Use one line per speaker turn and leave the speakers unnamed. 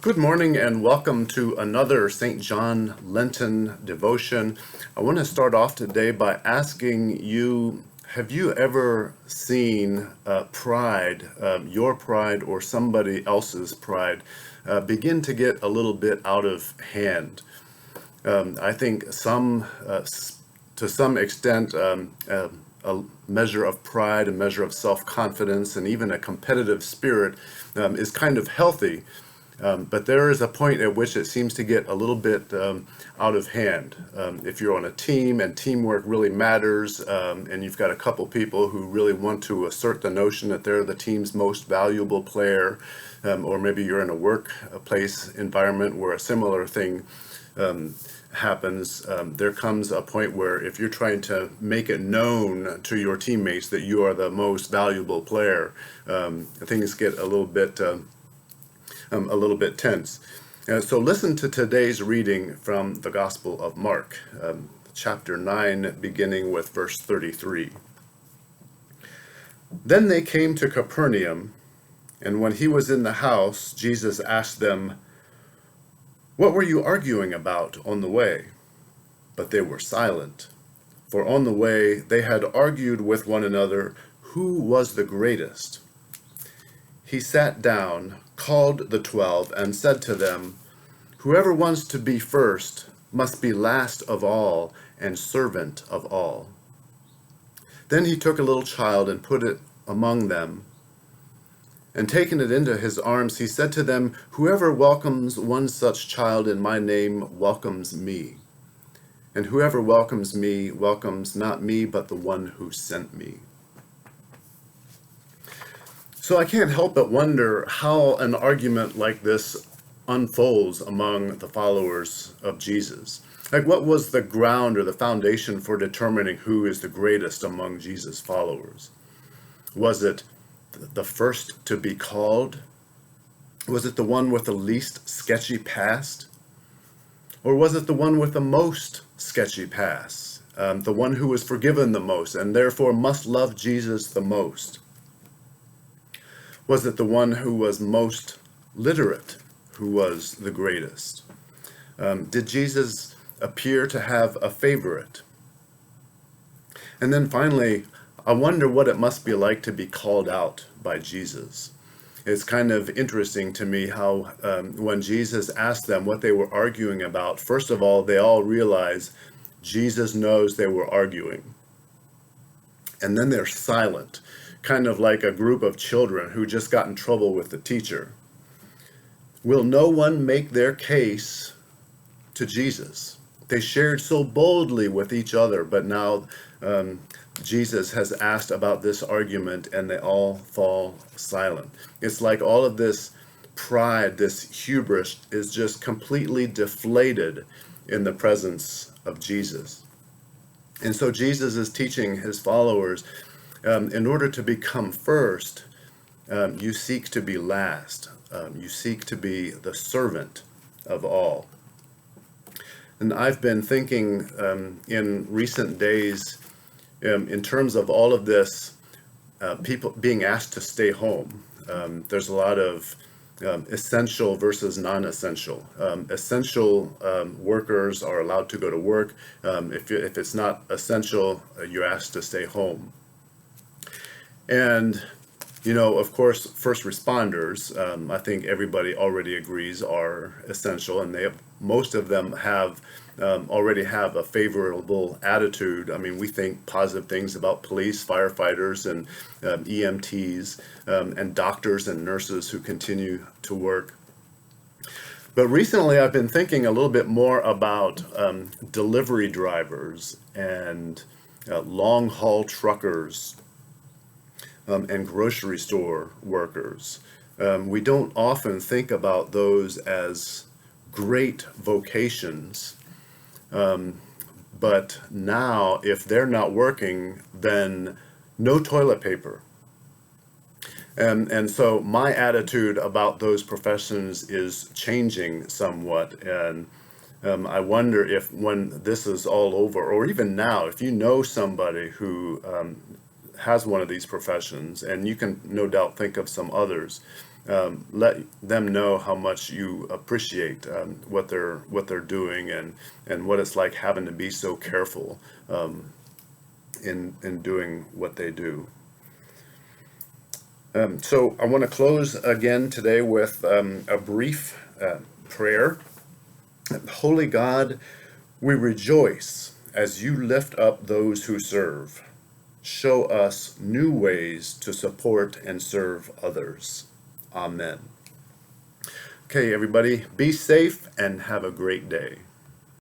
Good morning and welcome to another St. John Lenten devotion. I want to start off today by asking you, have you ever seen pride, your pride or somebody else's pride, begin to get a little bit out of hand? I think to some extent, a measure of pride, a measure of self-confidence, and even a competitive spirit is kind of healthy. But there is a point at which it seems to get a little bit out of hand. If you're on a team and teamwork really matters, and you've got a couple people who really want to assert the notion that they're the team's most valuable player, or maybe you're in a workplace environment where a similar thing happens, there comes a point where if you're trying to make it known to your teammates that you are the most valuable player, things get a little bit tense. So listen to today's reading from the Gospel of Mark, chapter 9, beginning with verse 33. Then they came to Capernaum, and when he was in the house, Jesus asked them, "What were you arguing about on the way?" But they were silent, for on the way they had argued with one another who was the greatest. He sat down, called the 12, and said to them, "Whoever wants to be first must be last of all and servant of all." Then he took a little child and put it among them, and taking it into his arms, he said to them, "Whoever welcomes one such child in my name welcomes me. And whoever welcomes me welcomes not me, but the one who sent me." So I can't help but wonder how an argument like this unfolds among the followers of Jesus. Like, what was the ground or the foundation for determining who is the greatest among Jesus' followers? Was it the first to be called? Was it the one with the least sketchy past? Or was it the one with the most sketchy past? The one who was forgiven the most and therefore must love Jesus the most? Was it the one who was most literate who was the greatest? Did Jesus appear to have a favorite? And then finally, I wonder what it must be like to be called out by Jesus. It's kind of interesting to me how when Jesus asked them what they were arguing about, first of all, they all realize Jesus knows they were arguing. And then they're silent, kind of like a group of children who just got in trouble with the teacher. Will no one make their case to Jesus? They shared so boldly with each other, but now Jesus has asked about this argument and they all fall silent. It's like all of this pride, this hubris is just completely deflated in the presence of Jesus. And so Jesus is teaching his followers, in order to become first, you seek to be last. You seek to be the servant of all. And I've been thinking in recent days, in terms of all of this, people being asked to stay home. There's a lot of essential versus non-essential. Essential workers are allowed to go to work. If it's not essential, you're asked to stay home. And, of course, first responders, I think everybody already agrees are essential, and most of them already have a favorable attitude. I mean, we think positive things about police, firefighters, and EMTs, and doctors and nurses who continue to work. But recently I've been thinking a little bit more about delivery drivers and long-haul truckers, and grocery store workers. We don't often think about those as great vocations, but now if they're not working, then no toilet paper. And so my attitude about those professions is changing somewhat, and I wonder if when this is all over, or even now, if you know somebody who has one of these professions, and you can no doubt think of some others, let them know how much you appreciate what they're doing, and what it's like having to be so careful in doing what they do. So I want to close again today with a brief prayer. Holy God, we rejoice as you lift up those who serve. Show us new ways to support and serve others. Amen. Okay, everybody, be safe and have a great day.